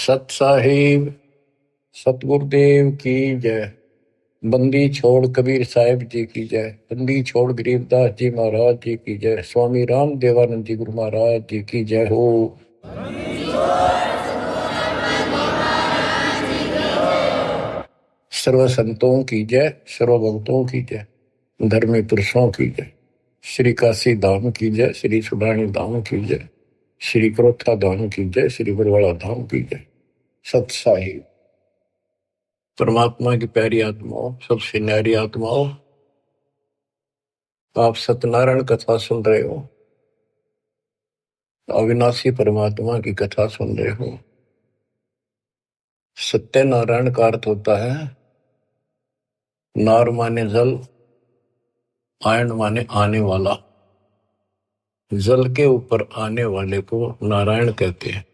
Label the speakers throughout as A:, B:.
A: सत साहिब सतगुरुदेव की जय। बंदी छोड़ कबीर साहिब जी की जय। बंदी छोड़ गरीबदास जी महाराज जी की जय। स्वामी राम देवानंद जी गुरु महाराज जी की जय हो। सर्व संतों की जय, सर्व भक्तों की जय, धर्मी पुरुषों की जय। श्री काशी धाम की जय, श्री सुडानी धाम की जय, श्री क्रोथा धाम की जय, श्री बरवाड़ा धाम की जय। सत साहिब परमात्मा की प्यारी आत्माओं, सबसे न्यारी आत्माओं, आप सत्यनारायण कथा सुन रहे हो, अविनाशी परमात्मा की कथा सुन रहे हो। सत्यनारायण का अर्थ होता है नार माने जल, आयन माने आने वाला। जल के ऊपर आने वाले को नारायण कहते हैं।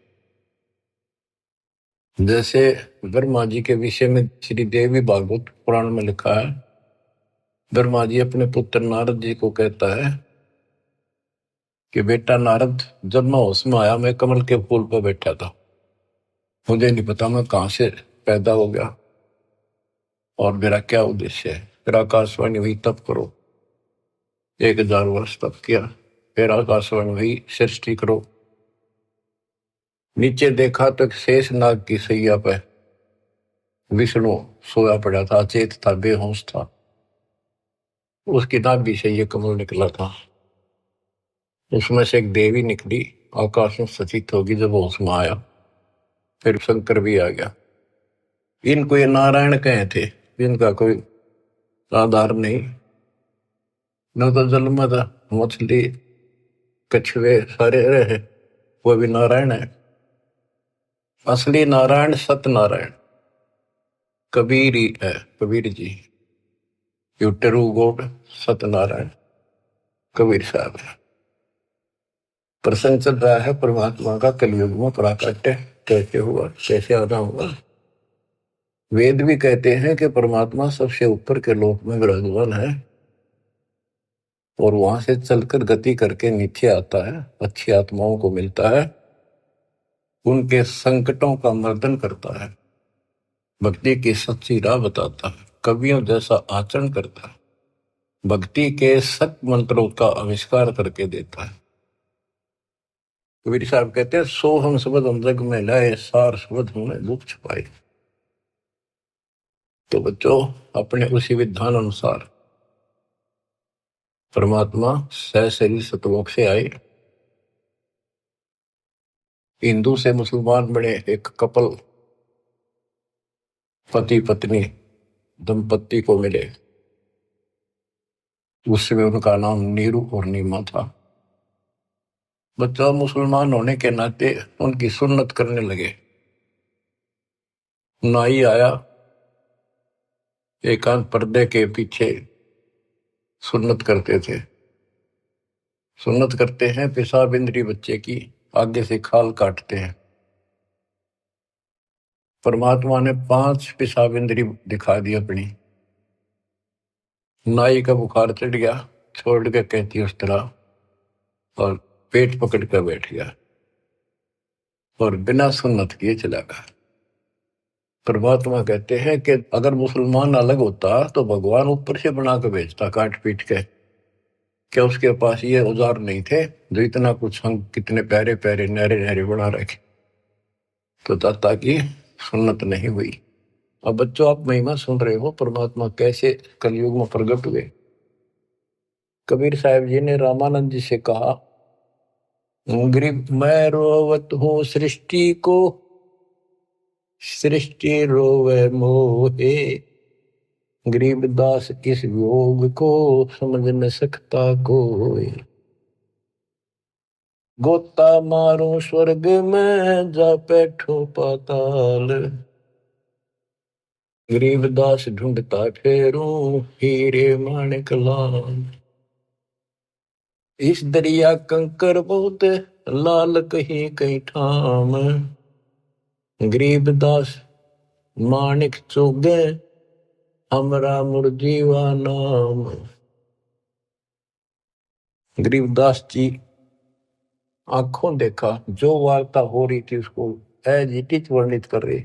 A: जैसे ब्रह्मा जी के विषय में श्री देवी भागवत पुराण में लिखा है, ब्रह्मा जी अपने पुत्र नारद जी को कहता है कि बेटा नारद, जब मैं होश में आया मैं कमल के फूल पर बैठा था, मुझे नहीं पता मैं कहां से पैदा हो गया और मेरा क्या उद्देश्य है। फिर आकाशवाणी हुई तप करो, 1000 वर्ष तप किया। फिर आकाशवाणी हुई सृष्टि करो। नीचे देखा तो शेष नाग की सैया पे विष्णु सोया पड़ा था, अचेत था, बेहोश था। उसकी नाभि से ये कमल निकला था। उसमें से एक देवी निकली, आकाश में सचित होगी। जब होश में आया फिर शंकर भी आ गया। इनको ये नारायण कहे थे, इनका कोई आधार नहीं। न तो जल में था, मछली कछुए सारे रहे, वो भी नारायण है। असली नारायण सत्यनारायण कबीर ही है। Kabir ji you true god Satyanarayan Kabir Sahab है। प्रसंग चल रहा है परमात्मा का कलयुग में प्राकट्य कैसे हुआ, कैसे आना हुआ। वेद भी कहते हैं कि परमात्मा सबसे ऊपर के लोक में विराजमान है और वहां से चलकर गति करके नीचे आता है, अच्छी आत्माओं को मिलता है, उनके संकटों का मर्दन करता है, भक्ति की सच्ची राह बताता है, कवियों जैसा आचरण करता है, भक्ति के सत मंत्रों का आविष्कार करके देता है। कबीर साहब कहते हैं, सो हम शब्द हम जग में लाए, सार शब्द हमने दुख छुपाए। तो बच्चों, अपने उसी विधान अनुसार परमात्मा सहशरीर सतलोक से आए, हिंदू से मुसलमान बने, एक कपल पति पत्नी दंपत्ति को मिले। उसमें उनका नाम नीरू और नीमा था। बच्चा मुसलमान होने के नाते उनकी सुन्नत करने लगे। नाई आया, एकांत पर्दे के पीछे सुन्नत करते थे। सुन्नत करते हैं, पेशाब इंद्री बच्चे की आगे से खाल काटते हैं। परमात्मा ने 5 पेशाब इंद्री दिखा दी अपनी। नाई का बुखार चढ़ गया, छोड़ के कहती उस तरह, और पेट पकड़ कर बैठ गया और बिना सुन्नत किए चला गया। परमात्मा कहते हैं कि अगर मुसलमान अलग होता तो भगवान ऊपर से बना के भेजता काट पीट के। क्या उसके पास ये औजार नहीं थे जो इतना कुछ हम कितने प्यारे प्यारे नहरे नहरे बना रखे। तो दाता की सुन्नत नहीं हुई। अब बच्चों, आप महिमा सुन रहे हो परमात्मा कैसे कलयुग में प्रकट हुए। कबीर साहब जी ने रामानंद जी से कहा, गरीब मैं रोवत हूँ सृष्टि को, सृष्टि रोवे मोहे, गरीबदास इस योग को समझ न सकता कोई। गोता मारो स्वर्ग में जा बैठो पाताल, गरीबदास ढूंढता फेरूं हीरे माणिक लाल। इस दरिया कंकर बहुत लाल कहीं कहीं ठाम, गरीबदास माणिक चोगे हमरा मुरजीवा नाम। गरीबदास जी आंखों देखा, जो वार्ता हो रही थी उसको एज इट इज वर्णित कर रहे।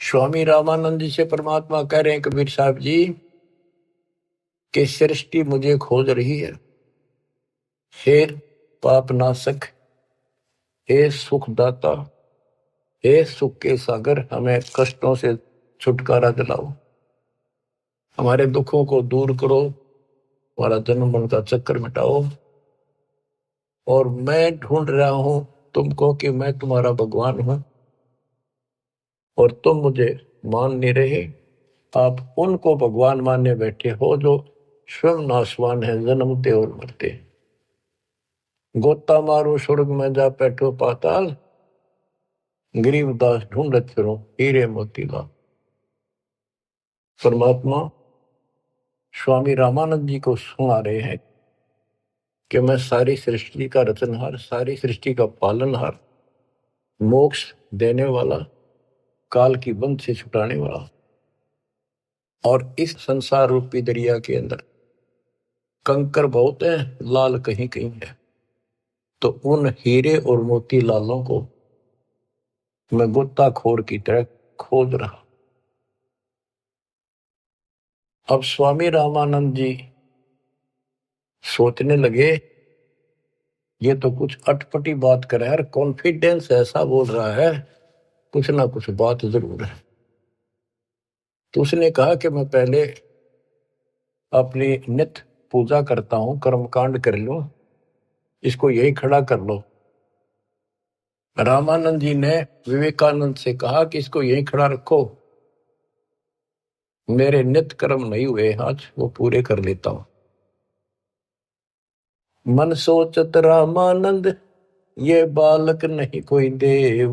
A: स्वामी रामानंद जी से परमात्मा कह रहे हैं कबीर साहब जी कि सृष्टि मुझे खोज रही है। हे पाप नाशक, हे सुखदाता, हे सुख के सागर, हमें कष्टों से छुटकारा दिलाओ, हमारे दुखों को दूर करो, हमारा जन्म मरण का चक्कर मिटाओ। और मैं ढूंढ रहा हूं तुमको कि मैं तुम्हारा भगवान हूं और तुम मुझे मान नहीं रहे। आप उनको भगवान मानने बैठे हो जो स्वयं नाशवान है, जन्मते और मरते। गोता मारो स्वर्ग में जा बैठो पाताल, गरीबदास ढूंढत फिरो हीरे मोतीलाल। परमात्मा स्वामी रामानंद जी को सुना रहे हैं कि मैं सारी सृष्टि का रचनहार, सारी सृष्टि का पालनहार, मोक्ष देने वाला, काल की बंध से छुटाने वाला, और इस संसार रूपी दरिया के अंदर कंकर बहुत है, लाल कहीं कहीं है, तो उन हीरे और मोती लालों को मैं गोताखोर की तरह खोज रहा। अब स्वामी रामानंद जी सोचने लगे ये तो कुछ अटपटी बात कर रहा है, कॉन्फिडेंस ऐसा बोल रहा है, कुछ ना कुछ बात जरूर है। तो उसने कहा कि मैं पहले अपनी नित्य पूजा करता हूं, कर्मकांड कर लूं, इसको यही खड़ा कर लो। रामानंद जी ने विवेकानंद से कहा कि इसको यही खड़ा रखो, मेरे नित्य कर्म नहीं हुए आज, वो पूरे कर लेता हूं। मन सोचत रामानंद ये बालक नहीं कोई देव,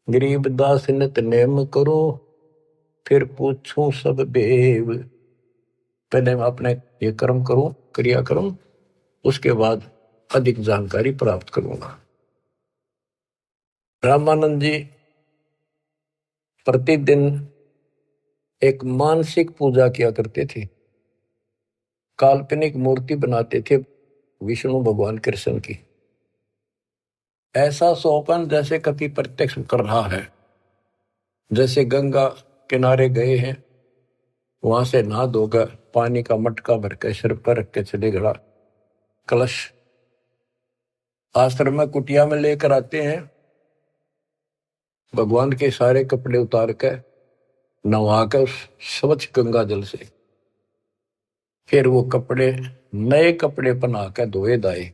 A: गरीबदास नित नेम करो फिर पूछूं सब बेव। पहले मैं अपने ये कर्म करूं, क्रिया कर्म, उसके बाद अधिक जानकारी प्राप्त करूंगा। रामानंद जी प्रतिदिन एक मानसिक पूजा किया करते थे, काल्पनिक मूर्ति बनाते थे विष्णु भगवान कृष्ण की, ऐसा सोपन जैसे कभी प्रत्यक्ष कर रहा है। जैसे गंगा किनारे गए हैं, वहां से नहा धोकर पानी का मटका भर के सिर पर रख के चले गया, कलश आश्रम में कुटिया में लेकर आते हैं, भगवान के सारे कपड़े उतार कर नहा कर स्वच्छ गंगा जल से, फिर वो कपड़े नए कपड़े पहना कर धोए दाए,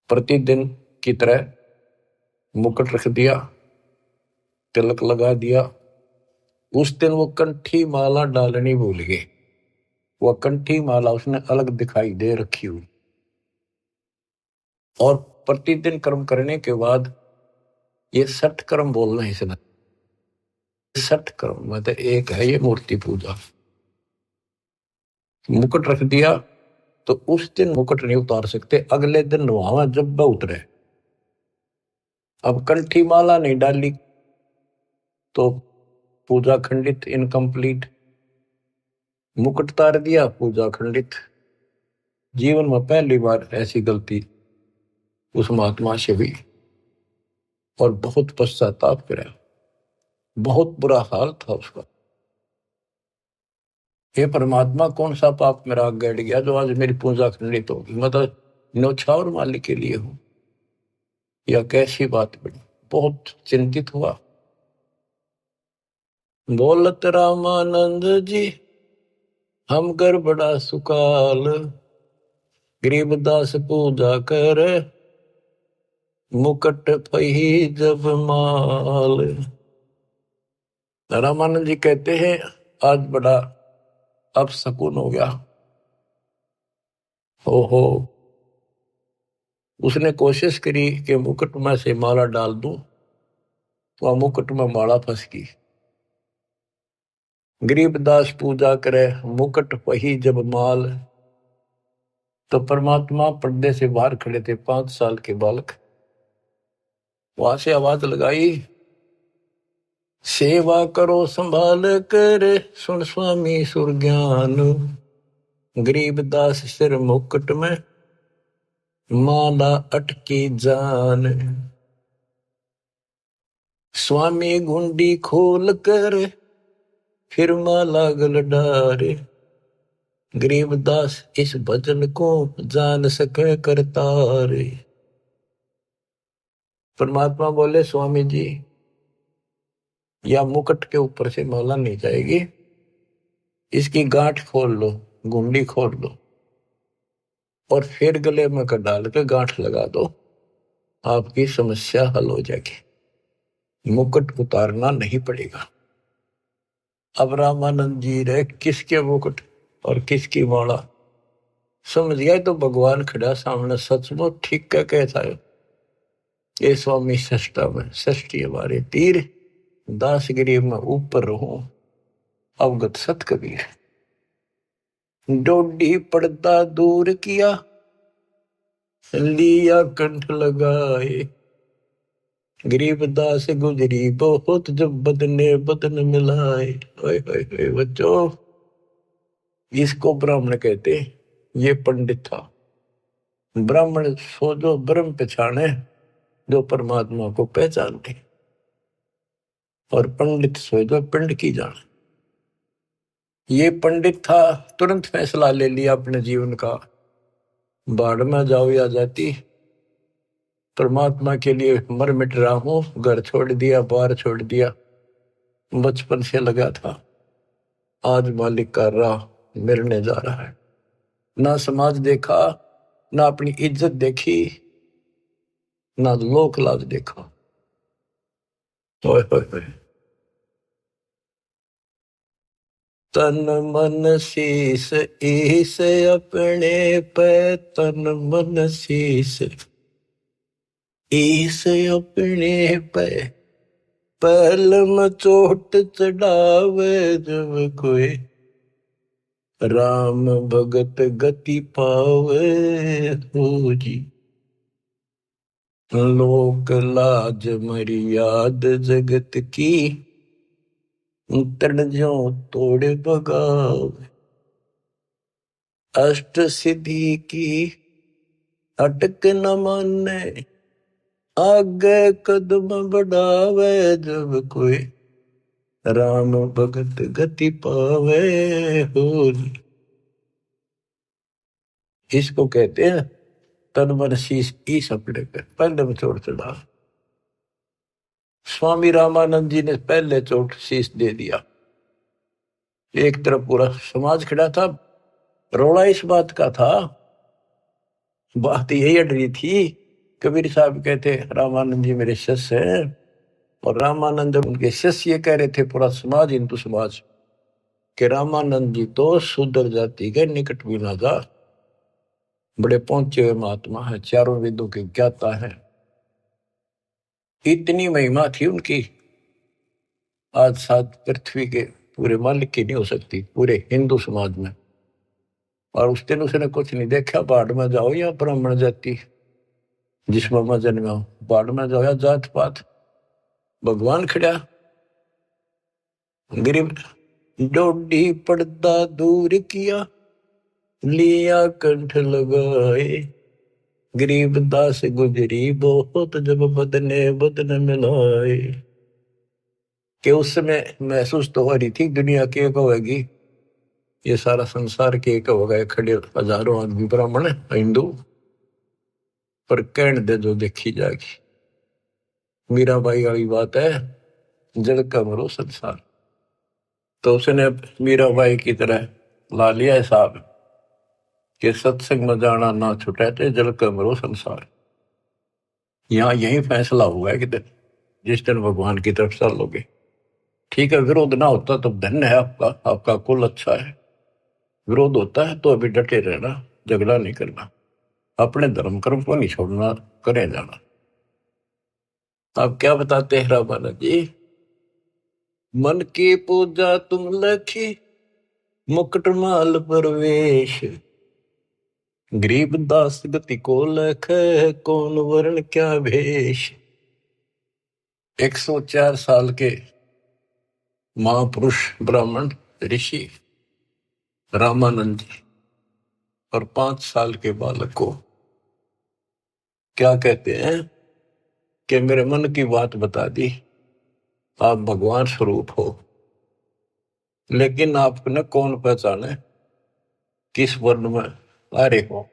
A: प्रतिदिन की तरह मुकुट रख दिया, तिलक लगा दिया। उस दिन वो कंठी माला डालनी भूल गए, वो कंठी माला उसने अलग दिखाई दे रखी हुई। और प्रतिदिन कर्म करने के बाद ये 60 कर्म बोलना है इसने, 60 कर्म मतलब एक है ये मूर्ति पूजा। मुकुट रख दिया तो उस दिन मुकुट नहीं उतार सकते, अगले दिन नहावा जब उतरे। अब कंठी माला नहीं डाली तो पूजा खंडित, इनकम्प्लीट। मुकुट उतार दिया, पूजा खंडित। जीवन में पहली बार ऐसी गलती उस महात्मा से हुई और बहुत पश्चाताप करा, बहुत बुरा हाल था उसका। हे परमात्मा, कौन सा पाप मेरा गड़ गया जो आज मेरी पूजा खंडित होगी, मतलब न्यौछावर मालिक के लिए हूं, या कैसी बात बनी। बहुत चिंतित हुआ। बोलत रामानंद जी हम कर बड़ा सुकाल, गरीबदास पूजा कर मुकट पही जब माल। रामानंद जी कहते हैं आज बड़ा अब सकून हो गया। हो उसने कोशिश करी कि मुकुट में से माला डाल दूं, तो मुकुट में माला फंस गई। गरीबदास पूजा करे मुकुट वही जब माल। तो परमात्मा पर्दे से बाहर खड़े थे, 5 साल के बालक। वहां से आवाज लगाई, सेवा करो संभाल कर सुन स्वामी सुर ज्ञान। गरीबदास सिर मुकुट में माला अटकी जान, स्वामी गुंडी खोल कर फिर माला गल डारे, गरीबदास इस भजन को जान सके करतारे। परमात्मा बोले स्वामी जी, या मुकुट के ऊपर से माला नहीं जाएगी, इसकी गांठ खोल लो, गुंडी खोल लो और फिर गले में कर डाल के गांठ लगा दो, आपकी समस्या हल हो जाएगी, मुकुट उतारना नहीं पड़ेगा। अब रामानंद जी रहे किसके मुकुट और किसकी माला समझ गया तो भगवान खड़ा सामने, सचमुच ठीक क्या कहता है ये स्वामी सष्टा में षष्ठी हमारे तीर, दासगिरी में ऊपर रहूं अवगत सत कबीर। डोडी पर्दा दूर किया, लिया कंठ लगाए, गरीबदास गुजरी बहुत जब बदने बदन मिलाए। ओए ओए ओए बच्चों, इसको ब्राह्मण कहते, ये पंडित था। ब्राह्मण सो जो ब्रह्म पहचाने, जो परमात्मा को पहचानते, और पंडित सो जो पिंड की जाने। ये पंडित था, तुरंत फैसला ले लिया अपने जीवन का, बाढ़ में जाओ या जाती, परमात्मा के लिए मर मिट रहा हूं, घर छोड़ दिया, बार छोड़ दिया, बचपन से लगा था, आज मालिक का राह मिलने जा रहा है। ना समाज देखा, ना अपनी इज्जत देखी, ना लोक लाज देखा। ओए ओए ओए, तन मन शीस ईस अपने पे, तन मन शीस ईस अपने पे, पहल में चोट चढ़ावे जब कोई, राम भगत गति पावे हो जी। लोक लाज मर्याद जगत की, तड़ जो तोड़ बगावे, अष्ट सिद्धि की अटक न माने, आगे कदम बढ़ावे जब कोई, राम भगत गति पावे हो। इसको कहते हैं तन मन शीश ईस अपने पे, पहले में चोट चढ़ा। स्वामी रामानंद जी ने पहले चोट शीश दे दिया। एक तरफ पूरा समाज खड़ा था, रोड़ा इस बात का था, बात यही अड़ रही थी। कबीर साहब कहते रामानंद जी मेरे शिष्य हैं, और रामानंद उनके शिष्य ये कह रहे थे, पूरा समाज हिंदू समाज, कि रामानंद जी तो शूद्र जाति के निकट भी ना जा, बड़े पहुंचे हुए महात्मा है, चारों वेदों के ज्ञाता है। इतनी महिमा थी उनकी, आज साथ पृथ्वी के पूरे मालिक की नहीं हो सकती, पूरे हिंदू समाज में। और उस दिन उसने कुछ नहीं देखा, बाढ़ में जाओ या ब्राह्मण जाति, जिसमें मैं जन्मा हूं, बाढ़ में जाओ या जात पात, भगवान खड़ा। गरीब डोडी पर्दा दूर किया, लिया कंठ लगाए, गरीबदास गुजरी बहुत जब बदने बदन मिलाए। कि उस समय महसूस तो हो रही थी दुनिया की एक होगी, ये सारा संसार के एक होगा, खड़े हजारों आदमी ब्राह्मण हिंदू, पर कहण दे जो देखी जाएगी। मीराबाई वाली बात है, जल का मरो संसार। तो उसने मीराबाई की तरह ला लिया हिसाब कि सत्संग में जाना ना छुटे थे, जल का मरो संसार। यहाँ यही फैसला हुआ है कि जिस दिन भगवान की तरफ चलोगे, ठीक है, विरोध ना होता तो धन्य है आपका, आपका कुल अच्छा है। विरोध होता है तो अभी डटे रहना, झगड़ा नहीं करना, अपने धर्म कर्म को नहीं छोड़ना, करे जाना। आप क्या बताते हैं रामानंद जी, मन की पूजा तुम लखी, मुकुट माल परवेश, गरीबदास गति को लख, कौन वर्ण क्या भेष। 104 साल के महापुरुष ब्राह्मण ऋषि रामानंद जी और 5 साल के बालक को क्या कहते हैं कि मेरे मन की बात बता दी, आप भगवान स्वरूप हो, लेकिन आपको न कौन पहचाने, किस वर्ण में आ रहे हो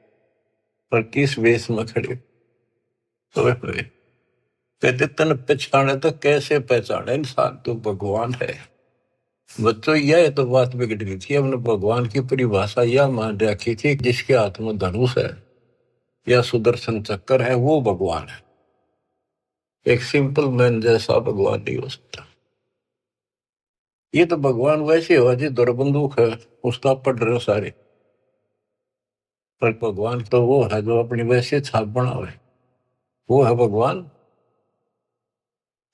A: और किस वेश में खड़े हो। कहते तन पहचाने तो कैसे पहचाने इंसान, तो भगवान है। बच्चों यह तो बात बिगड़ गई थी, हमने भगवान की परिभाषा यह मान रखी थी, जिसके हाथ में धनुष है या सुदर्शन चक्कर है वो भगवान है। एक सिंपल मैन जैसा भगवान नहीं हो सकता। ये तो भगवान वैसे हो जी, दौर बंदूक है उसका पढ़ रहे हो सारे, पर भगवान तो वो है जो अपनी वैसे छाप बनावे, वो है भगवान।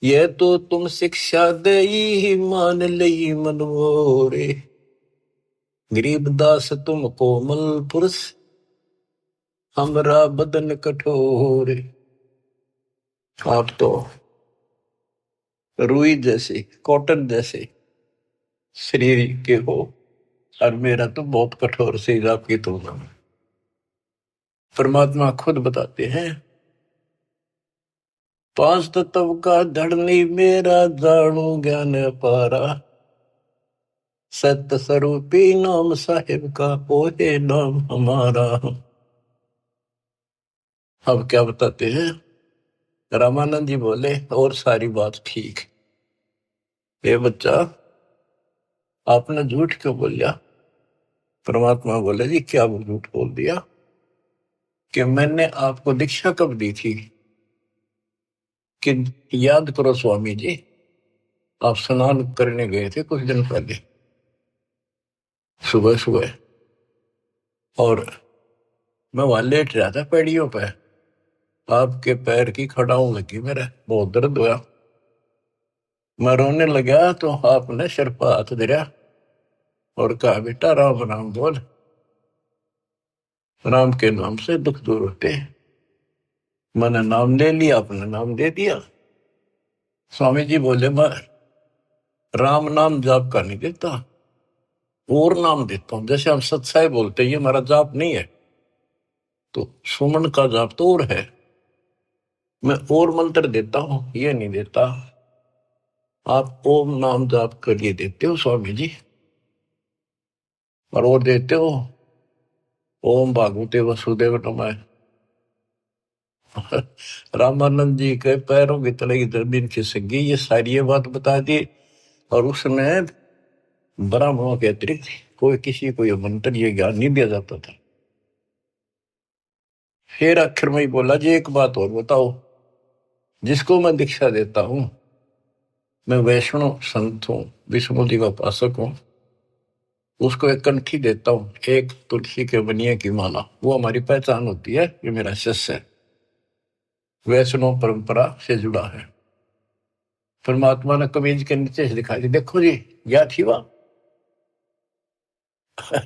A: ये तो तुम शिक्षा दे ही मान लई मनमोरे, गरीबदास तुम कोमल पुरुष, हमरा बदन कठोर। आप तो रुई जैसे, कॉटन जैसे शरीर के हो, और मेरा तो बहुत कठोर शरीर आपकी तुलना में। परमात्मा खुद बताते हैं, पांच तत्व का धड़नी मेरा, जानू ज्ञान पारा, सत्य स्वरूपी नाम साहिब का, ओहे नाम हमारा। अब क्या बताते हैं, रामानंद जी बोले और सारी बात ठीक, ये बच्चा आपने झूठ क्यों बोल दिया। परमात्मा बोले जी क्या झूठ बोल दिया, कि मैंने आपको दीक्षा कब दी थी, कि याद करो स्वामी जी, आप स्नान करने गए थे कुछ दिन पहले सुबह सुबह, और मैं वहां लेट रहा था पैड़ियों पे, आपके पैर की खड़ाऊ लगी, मेरे बहुत दर्द हुआ, मैं रोने लगा तो आपने सिर पर हाथ धरा और कहा बेटा राम राम बोल, राम के नाम से दुख दूर होते हैं। मैंने नाम ले लिया, आपने नाम दे दिया। स्वामी जी बोले मैं राम नाम जाप का नहीं देता, और नाम देता हूं, जैसे हम सत्साई बोलते हैं, ये हमारा जाप नहीं है, तो सुमन का जाप तो और है, मैं और मंत्र देता हूं, ये नहीं देता। आप ओम नाम जाप के लिए देते हो स्वामी जी, और वो देते हो ओम भागवते वसुदेव नमः। रामानंद जी के पैरों की तले की जमीन खिसक गई, ये सारी ये बात बता दी, और उसमें ब्राह्मणों के अतिरिक्त कोई किसी को ये मंत्र ये ज्ञान नहीं दिया जाता था। फिर आखिर में ही बोला जी एक बात और बताओ, जिसको मैं दीक्षा देता हूं, मैं वैष्णव संत हूं, विष्णु जी का उपासक हूं, उसको एक कंठी देता हूं, एक तुलसी के बनिए की माला, वो हमारी पहचान होती है, ये मेरा शिष्य है, वैष्णव परंपरा से जुड़ा है। परमात्मा ने कमीज के नीचे से दिखाई दी, देखो जी क्या थी वह।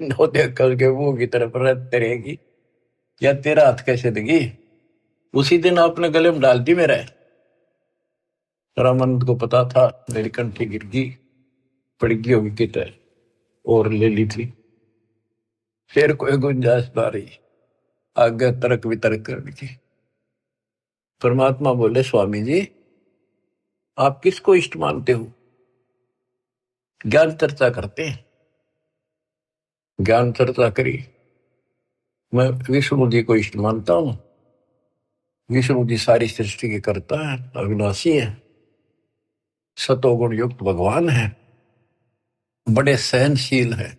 A: नो देख करके मुंह की तरफ रहते रहेगी, या तेरा हाथ कैसे देगी, उसी दिन आपने गले में डाल दी मेरा। रामानंद को पता था मेरी कंठी गिर गई, पड़ गई होगी कितने, और ले ली थी, फिर कोई गुंजाइश ना रही आगे तर्क वितर्क करने की। परमात्मा बोले स्वामी जी आप किसको इष्ट मानते हो, ज्ञान चर्चा करते हैं, ज्ञान चर्चा करी, मैं विष्णु जी को इष्ट मानता हूं, विष्णु जी सारी सृष्टि के करता है, अविनाशी है, सतोगुण युक्त भगवान है, बड़े सहनशील है।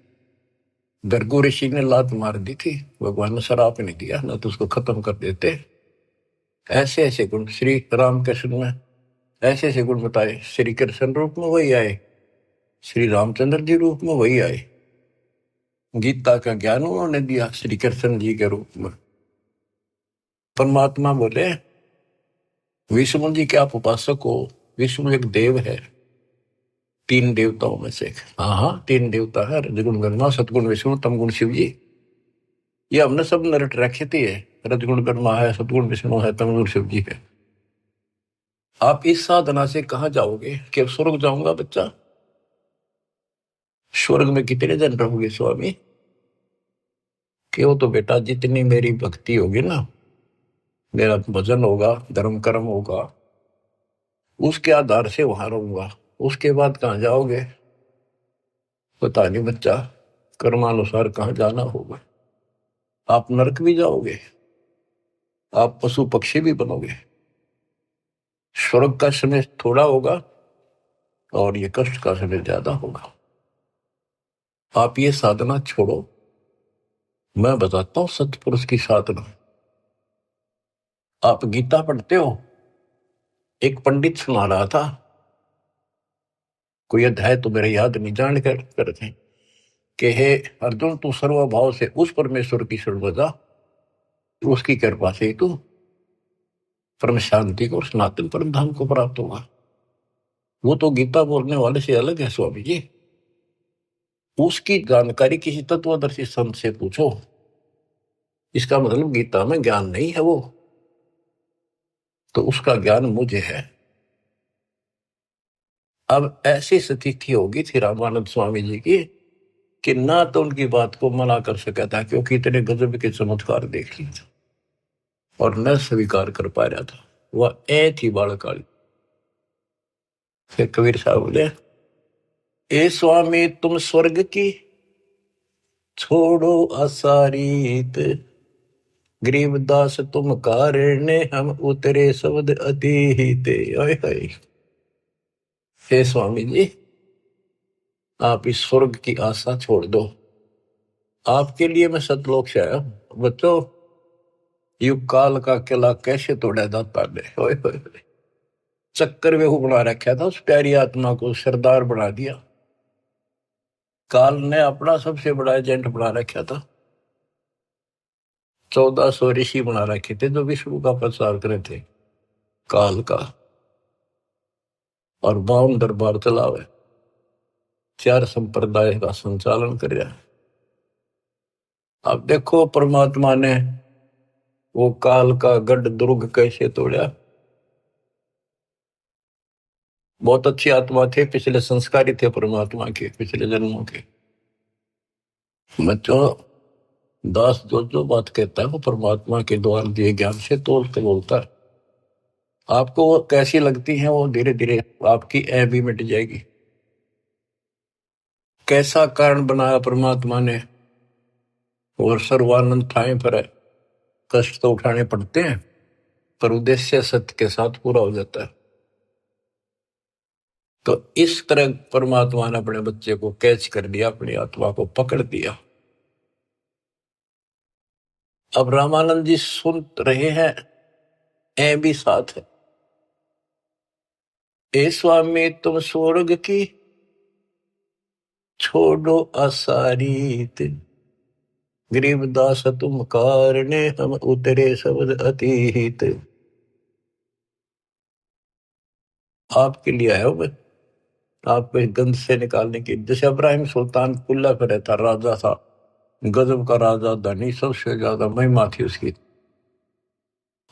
A: गर्गो ऋषि ने लात मार दी थी, भगवान ने शराप नहीं दिया, ना तो उसको खत्म कर देते। ऐसे ऐसे गुण श्री रामकृष्ण में, ऐसे ऐसे गुण बताए, श्री कृष्ण रूप में वही आए, श्री रामचंद्र जी रूप में वही आए, गीता का ज्ञान उन्होंने दिया श्री कृष्ण जी के रूप में। परमात्मा बोले विष्णु जी के आप उपासक हो, विष्णु एक देव है, तीन देवताओं में से। हाँ हाँ तीन देवता है, रजगुण ब्रह्मा, सतगुण विष्णु, तमगुण शिव जी। ये हमने सब नरट रखे थे, रजगुण ब्रह्मा है, सतगुण विष्णु है, तमगुण शिव जी है। आप इस साधना से कहाँ जाओगे, कि स्वर्ग जाऊंगा बच्चा, स्वर्ग में कितने दिन रहोगे स्वामी, क्यों, तो बेटा जितनी मेरी भक्ति होगी ना मेरा भजन होगा, धर्म कर्म होगा, उसके आधार से वहां रहूंगा। उसके बाद कहाँ जाओगे पता नहीं बच्चा, कर्मानुसार कहाँ जाना होगा। आप नरक भी जाओगे, आप पशु पक्षी भी बनोगे। स्वर्ग का समय थोड़ा होगा और ये कष्ट का समय ज्यादा होगा। आप ये साधना छोड़ो, मैं बताता हूं सतपुरुष की साधना। आप गीता पढ़ते हो, एक पंडित सुना रहा था, कोई अध्याय तो मेरे याद नहीं, जान कर करते कि हे अर्जुन, तू सर्वभाव से उस परमेश्वर की शरण जा, उसकी कृपा से तू परम शांति को, सनातन परम धाम को प्राप्त होगा। वो तो गीता बोलने वाले से अलग है स्वामी जी। उसकी जानकारी किसी तत्वदर्शी संत से पूछो। इसका मतलब गीता में ज्ञान नहीं है वो, तो उसका ज्ञान मुझे है। अब ऐसी स्थिति होगी थी रामानंद स्वामी जी की कि ना तो उनकी बात को मना कर सका था, क्योंकि इतने गजब के चमत्कार देख लिए थे, और न स्वीकार कर पा रहा था। वह ए थी बालकाली। फिर कबीर साहब बोले, ए स्वामी तुम स्वर्ग की छोड़ो असारीत, गरीबदास तुम कारण हम उतरे शब्द अतीत। ओए होए, हे स्वामी जी, आप इस स्वर्ग की आशा छोड़ दो। आपके लिए मैं सतलोक से आया हूं बच्चों। युग काल का किला कैसे तोड़ा दाता ने, ओए होए, चक्कर में बना रखा था, उस प्यारी आत्मा को सरदार बना दिया। काल ने अपना सबसे बड़ा एजेंट बना रखा था। 1400 ऋषि बना रखे थे जो विष्णु का प्रचार करे थे काल का, और 52 दरबार चलावे, 4 संप्रदाय का संचालन कर रहा है। अब देखो परमात्मा ने वो काल का गढ़ दुर्ग कैसे तोड़ा। बहुत अच्छी आत्मा थे, पिछले संस्कारी थे परमात्मा के, पिछले जन्मों के। बच्चों, दास जो जो बात कहता है वो परमात्मा के द्वारा दिए ज्ञान से तोल के बोलता है। आपको वो कैसी लगती है, वो धीरे धीरे आपकी ऐ भी मिट जाएगी। कैसा कारण बनाया परमात्मा ने, और सर्वानंद ठाए पर है। कष्ट तो उठाने पड़ते हैं, पर उद्देश्य सत्य के साथ पूरा हो जाता है। तो इस तरह परमात्मा ने अपने बच्चे को कैच कर लिया, अपनी आत्मा को पकड़ दिया। अब रामानंद जी सुन रहे हैं, ऐ भी साथ है। ए स्वामी तुम स्वर्ग की छोड़ो असारीत, गरीबदास तुम कारणे हम उतरे शब्द अतीत। आपके लिए आया हूं मैं, आपको इस गंध से निकालने की। जैसे इब्राहिम सुल्तान कुल्ला पे रहता, राजा था, गजब का राजा, धनी, सबसे ज्यादा महिमा थी उसकी।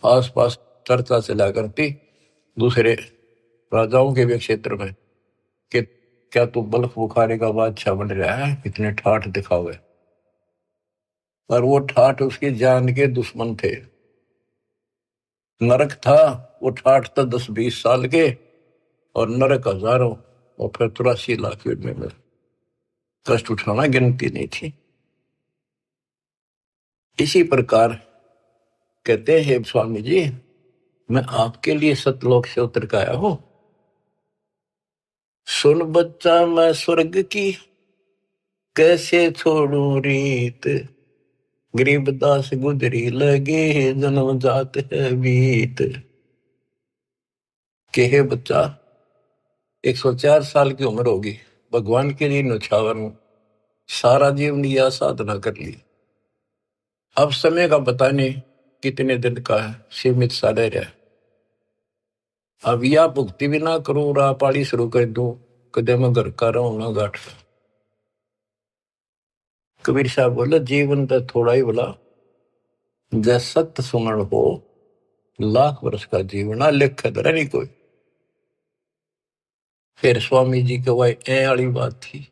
A: आसपास चर्चा चला करती दूसरे राजाओं के भी क्षेत्र में कि क्या तू बल्ख बुखारे का बादशाह बन रहा है, इतने ठाठ दिखावे। और वो ठाठ उसकी जान के दुश्मन थे। नरक था, वो ठाठ था 10-20 साल के, और नरक हजारों, और फिर 83 लाख में कष्ट उठाना गिनती नहीं थी। इसी प्रकार कहते हैं स्वामी जी, मैं आपके लिए सतलोक से उतर के आया हूं। सुन बच्चा मैं स्वर्ग की कैसे छोड़ू रीत, गरीबदास गुजरी लगे जन्म जात है बीत। के हे बच्चा, 104 साल की उम्र होगी, भगवान के लिए न्यौछावर हूं, सारा जीवन यह साधना कर ली। अब समय का पता नहीं कितने दिन का है, सीमित सा रह रहा है। अब या भुक्ति भी ना करूं, राह पाड़ी शुरू कर दूं, कदे मैं घर का रहूं ना गाठ। कबीर साहब बोले, जीवन तो थोड़ा ही बोला, जैसे सत्य सुमरण हो, लाख वर्ष का जीवन लिख धरा नहीं कोई। फिर स्वामी जी के वही ए वाली बात थी।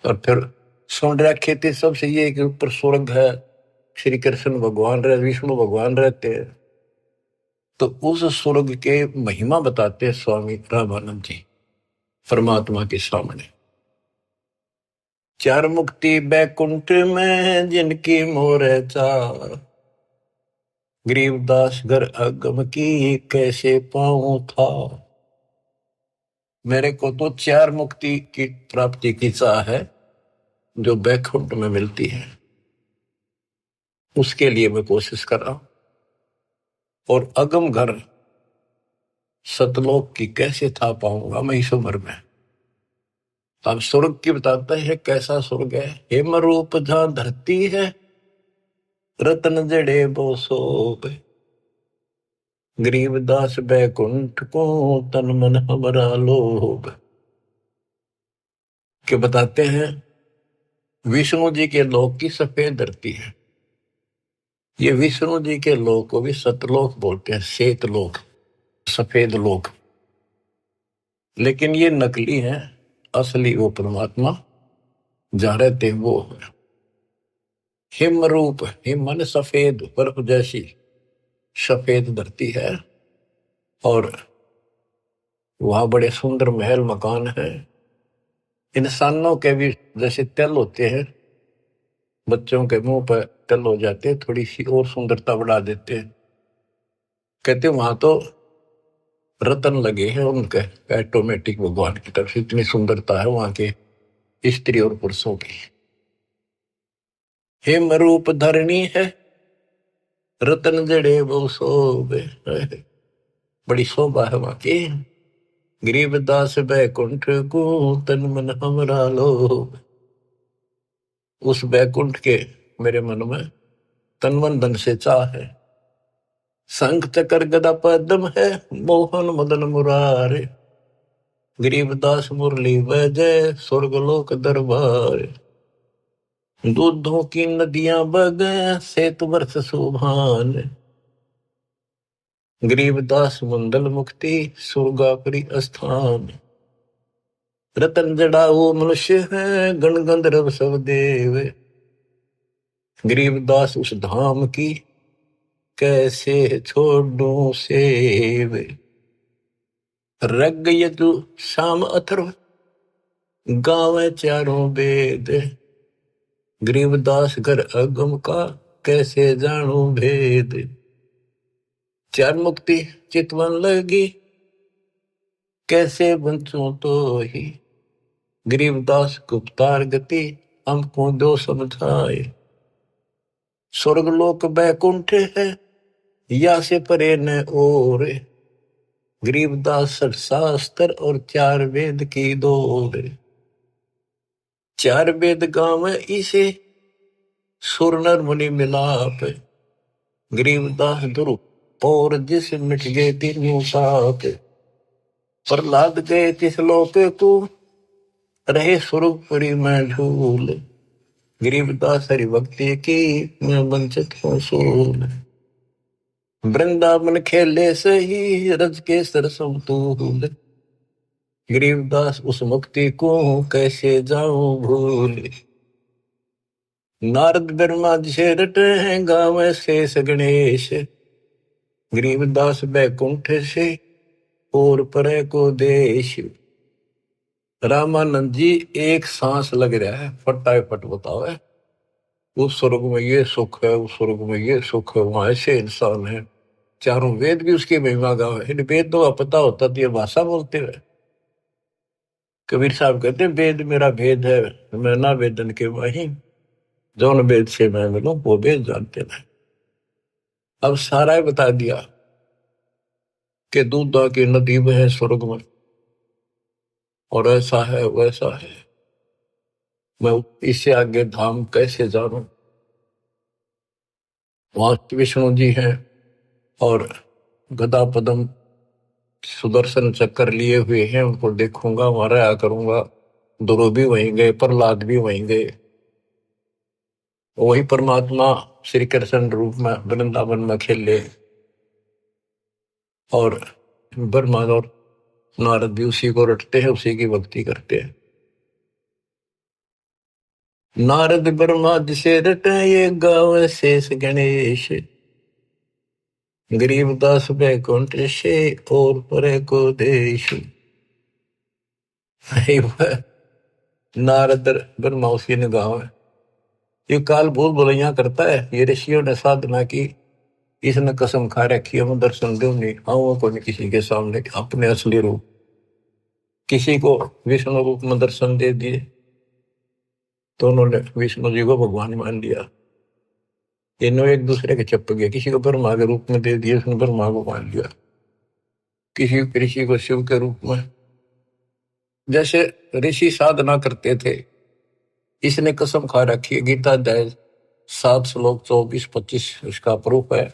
A: और फिर सुन रखे थे सबसे ये कि ऊपर स्वर्ग है, श्री कृष्ण भगवान रहे, विष्णु भगवान रहते हैं। तो उस स्वर्ग के महिमा बताते हैं स्वामी रामानंद जी परमात्मा के सामने। चार मुक्ति बैकुंठ में जिनकी मोर चार, गरीबदास घर अगम की कैसे पाऊं था। मेरे को तो चार मुक्ति की प्राप्ति की चाह है जो बैकुंठ में मिलती है, उसके लिए मैं कोशिश कर रहा हूं। और अगम घर सतलोक की कैसे था पाऊंगा मैं इस उम्र में। अब स्वर्ग की बताता है कैसा स्वर्ग है। हेम रूप जहां धरती है, रतन जड़े बो सोब, गरीबदास बैकुंठ को तन मन हमरा लोभ। के बताते हैं विष्णु जी के लोक की सफेद धरती है। ये विष्णु जी के लोक को भी सतलोक बोलते हैं, श्वेत लोक, सफेद लोक। लेकिन ये नकली है, असली वो परमात्मा जहां रहते हैं वो है। हिम रूप, हिम मन सफेद, बर्फ जैसी सफेद धरती है। और वहां बड़े सुंदर महल मकान है। इंसानों के भी जैसे तिल होते हैं, बच्चों के मुंह पर तिल हो जाते हैं, थोड़ी सी और सुंदरता बढ़ा देते हैं। कहते वहां तो रतन लगे हैं उनके ऑटोमेटिक भगवान की तरफ से, इतनी सुंदरता है वहां के स्त्री और पुरुषों की। हिम रूप धरणी है, रतन जड़े वो शोभे, बड़ी शोभा है वहां की। गरीबदास बैकुंठ को तन मन हमरा लोभ। उस बैकुंठ के मेरे मन में तन मन धन से चाह है। शंख चक्र गदा पद्म है, मोहन मदन मुरारे, गरीबदास मुरली वजय स्वर्गलोक दरबार। दूधों की नदियां बगे सेत वर्ष सुभान, गरीबदास मंडल मुक्ति सुरगापुरी स्थान। रतन जड़ाऊ मनुष्य है, गण गंधर्व सब देव, गरीबदास उस धाम की कैसे छोड़ूं सेव। रग यजु शाम अथर्व गावे चारों वेद, गरीबदास घर अगम का कैसे जानू भेद। चार मुक्ति चितवन लगी कैसे बंचूं तो ही, गरीबदास गुप्तार गति हमको दो समझाए। स्वर्गलोक बैकुंठ है या से परे न और, गरीबदास शास्त्र और चार वेद की दौड़। चार वेद गाँव इसे सुर नर मुनि मिलाप, गरीबदास दुरु और जिस मिट गए तीनों साप। प्रहलाद गए तिस लोक को रहे सुरपुरी में झूल, गरीबदास हरि भक्ति की मैं वंचित हूँ सूल। वृंदावन खेले सही रज के सरसम तूल, गरीबदास उस मुक्ति को कैसे जाऊं भूल। नारद ब्रह्मा जी से रटे हैं गावे शेष गणेश, गरीबदास बैकुंठ से और परे को देश। रामानंद जी एक सांस लग रहा है फटाफट बतावे, उस स्वर्ग में ये सुख है, उस स्वर्ग में ये सुख है, वहां ऐसे इंसान है। चारों वेद भी उसकी महिमा गावे। इन वेद तो पता होता तो ये भाषा बोलते हुए। कबीर साहब कहते हैं वेद मेरा भेद है, मैं ना वेदन के वही, जौन वेद से मैं मिलूं वो वेद जानते नहीं। अब सारा ही बता दिया कि दूधा की नदी में है स्वर्ग में, और ऐसा है वैसा है। मैं इससे आगे धाम कैसे जानूं। वहां विष्णु जी हैं और गदा पदम सुदर्शन चक्कर लिए हुए हैं, उनको देखूंगा, वहां रहा करूंगा। ध्रुव भी वहीं गए, प्रहलाद भी वहीं गए। वही परमात्मा श्री कृष्ण रूप में वृंदावन में खेले, और ब्रह्मा और नारद भी उसी को रटते हैं, उसी की भक्ति करते हैं। नारद ब्रह्मा जिसे रटे ये गावे शेष गणेश, गरीबदास बैकुंठ से और परे को देश। नारद ब्रह्मा उसी ने गाँव है। ये काल भूल भुलैया करता है। ये ऋषियों ने साधना की, इसने कसम खा रखी है मैं दर्शन दूं नहीं, आऊंगा को नहीं किसी के सामने अपने असली रूप। किसी को विष्णु रूप में दर्शन दे दिए तो उन्होंने विष्णु जी को भगवान मान लिया। इन्होंने एक दूसरे के चप गया। किसी को ब्रह्मा के रूप में दे दिया, उसने ब्रह्मा को मान लिया। किसी ऋषि को शिव के रूप में। जैसे ऋषि साधना करते थे, इसने कसम खा रखी है। गीता अध्याय 7 श्लोक 24-25 इसका प्रूफ है।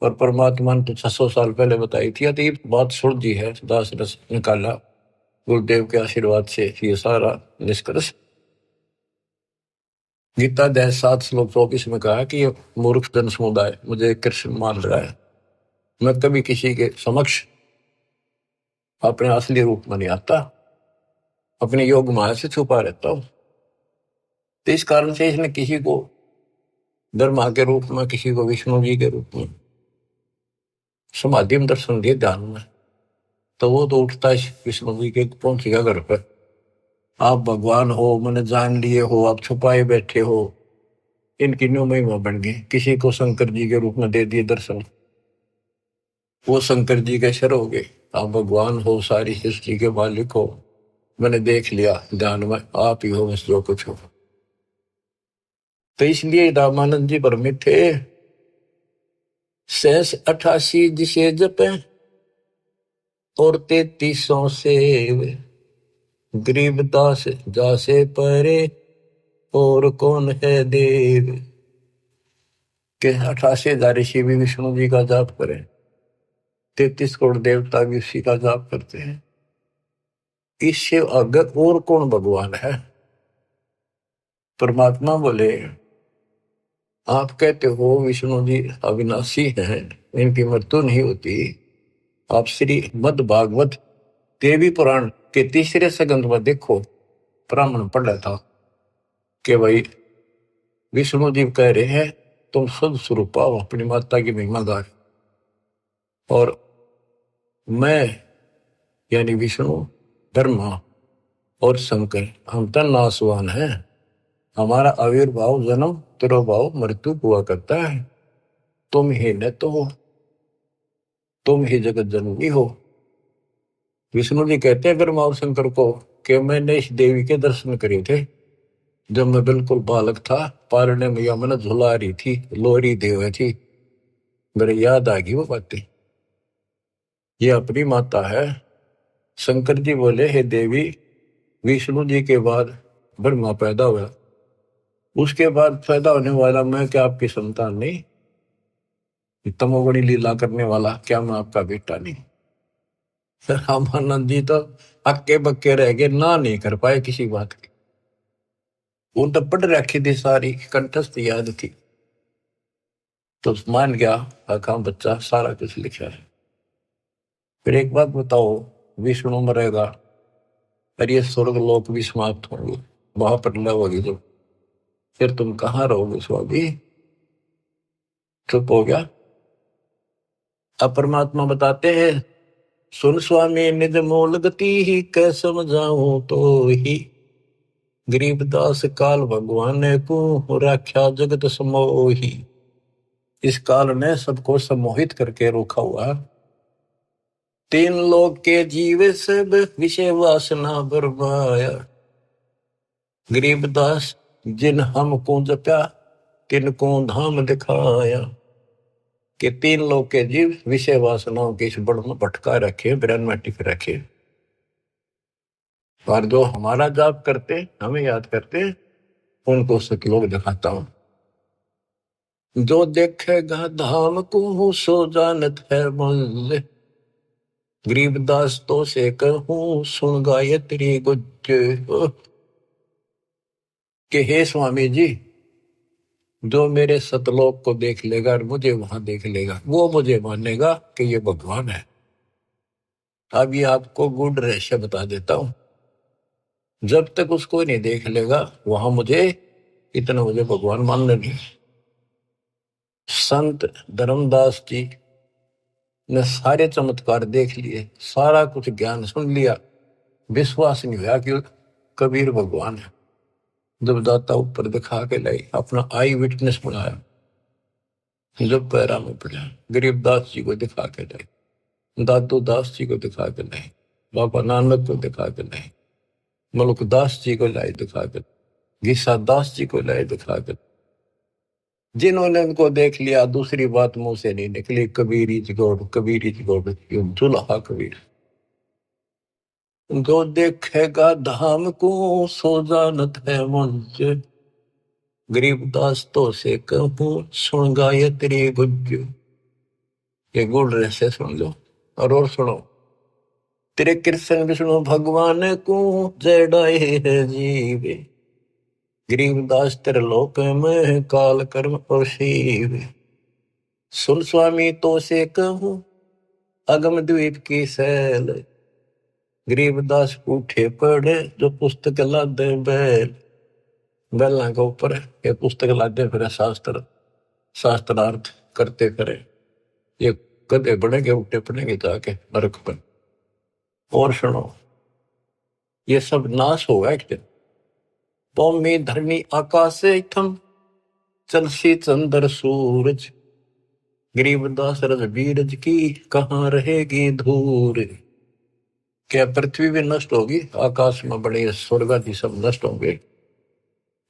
A: और परमात्मा ने तो 600 साल पहले बताई थी। तो ये बात सुन जी है, दास रस निकाला गुरुदेव के आशीर्वाद से ये सारा निष्कर्ष। गीता अध्याय 7 श्लोक 24 में कहा कि ये मूर्ख जन समुदाय मुझे कृष्ण मान रहा है। मैं कभी किसी के समक्ष अपने असली रूप में नहीं आता, अपने योग माया से छुपा रहता हूं। तो इस कारण से इसने किसी को ब्रह्मा के रूप में, किसी को विष्णु जी के रूप में समाधि में दर्शन दिए ध्यान में। तो वो तो उठता है विष्णु जी के, पहुंचेगा घर पर। आप भगवान हो, मैंने जान लिए हो, आप छुपाए बैठे हो। इनकी न्यू महिमा बन गई। किसी को शंकर जी के रूप में दे दिए दर्शन, वो शंकर जी के शर हो गए। आप भगवान हो, सारी सृष्टि के मालिक हो, मैंने देख लिया ध्यान में, आप ही हो बस जो कुछ हो। तो इसलिए रामानंद जी भ्रमित थे। 88 जिसे जपे और 3300 से गरीबदास जासे परे और कौन है देव। के 88,000 ऋषि भी विष्णु जी का जाप करें, 33 करोड़ देवता भी उसी का जाप करते हैं। इससे आगे और कौन भगवान है। परमात्मा बोले आप कहते हो विष्णु जी अविनाशी हैं, इनकी मृत्यु नहीं होती। आप श्री मद भागवत देवी पुराण के 3रे स्कंद में देखो, ब्राह्मण पढ़ रहा था कि भाई विष्णु जी कह रहे हैं तुम शुद्ध स्वरूप पाओ, अपनी माता की महिमा गाए। और मैं यानी विष्णु, ब्रह्मा और शंकर हम तो नासवान हैं। हमारा आविर्भाव, जन्म, तिरोभाव, मृत्यु हुआ करता है। तुम ही न तो हो, तुम ही जगत जननी हो। विष्णु जी कहते हैं ब्रह्मा और शंकर को कि मैंने इस देवी के दर्शन करे थे जब मैं बिल्कुल बालक था। पारने मैया मैंने झुला रही थी, लोरी देव थी। मेरे याद आ गई वो बातें, ये अपनी माता है। शंकर जी बोले हे देवी, विष्णु जी के बाद ब्रह्मा पैदा हुआ, उसके बाद पैदा होने वाला मैं क्या आपकी संतान नहीं? तमोगुणी लीला करने वाला क्या मैं आपका बेटा नहीं? रामानंद जी तो हक्के बक्के रह गए, ना नहीं कर पाए किसी बात की। वो तो पढ़ रखी थी, सारी कंठस्थ याद थी। तो मान गया आका बच्चा सारा कुछ लिखा है। फिर एक बात बताओ, विष्णु मरेगा और ये स्वर्ग लोक भी समाप्त होंगे, वहां पर न होगी जब, फिर तुम कहाँ रहोगे स्वामी? चुप हो गया। अब परमात्मा बताते हैं सुन स्वामी निज मूल गति ही कै समझाऊं तो ही, गरीबदास काल भगवान को राख्या जगत समोही। इस काल ने सबको सम्मोहित करके रोका हुआ। 3 लोक के जीवे सब विषय वासना बरमाया, गरीबदास जिन हमको जप्या तिनको धाम दिखाया। कि 3 लोक के जीव विषय वासनाओं के इस बड़ में भटका रखे, ब्रह्म में टिक रखे। और जो हमारा जाप करते, हमें याद करते, उनको सतलोक दिखाता हूं। जो देखेगा धाम को सो जानत है मुझ, गरीबदास तो से कहूं सुन गायत्री गुज। कि हे स्वामी जी, जो मेरे सतलोक को देख लेगा और मुझे वहां देख लेगा, वो मुझे मानेगा कि ये भगवान है। अब ये आपको गुड रहस्य बता देता हूं। जब तक उसको नहीं देख लेगा वहां मुझे इतना मुझे भगवान मानने नहीं। संत धर्मदास जी ने सारे चमत्कार देख लिए, सारा कुछ ज्ञान सुन लिया, विश्वास नहीं हुआ कि कबीर भगवान है। जब दाता ऊपर दिखा के लाई, अपना आई विटनेस बनाया, जब पैरा में पड़ा, गरीबदास जी को दिखा के लाई, दादू दास जी को दिखा के लाई, बाबा नानक को दिखा के लाई, मलुकदास जी को लाई दिखा के, गीसा दास जी को लाई दिखा के। जिन्होंने उनको देख लिया, दूसरी बात मुंह से नहीं निकली, Kabir is God, Kabir is God, दुल्हा कबीर। जो देखेगा धाम को सो जानत है मंच, गरीबदास तो से कहूं सुन गायत्री गुज। ये गुड़ रहस्य सुन लो और सुनो। तेरे कृष्ण विष्णु भगवान को जय डाए है जीवे, गरीबदास तेरे लोक में काल कर्म और शिव। सुन स्वामी तो से कहूं अगम द्वीप की सैल, गरीबदास उठे पड़े जो पुस्तक लादे बैल। बैलों के ऊपर ये पुस्तक लादे फिर शास्त्रार्थ करते फिरे। ये गधे बनेंगे, उठे पड़ेंगे जाके नरक पर। और सुनो, ये सब नाश होगा एक दिन। भूमि धरनी आकाश थम चलसी चंद्र सूरज, गरीबदास रजबीरज की कहाँ रहेगी धूर। क्या पृथ्वी भी नष्ट होगी, आकाश में बड़े स्वर्ग आदि सब नष्ट होंगे,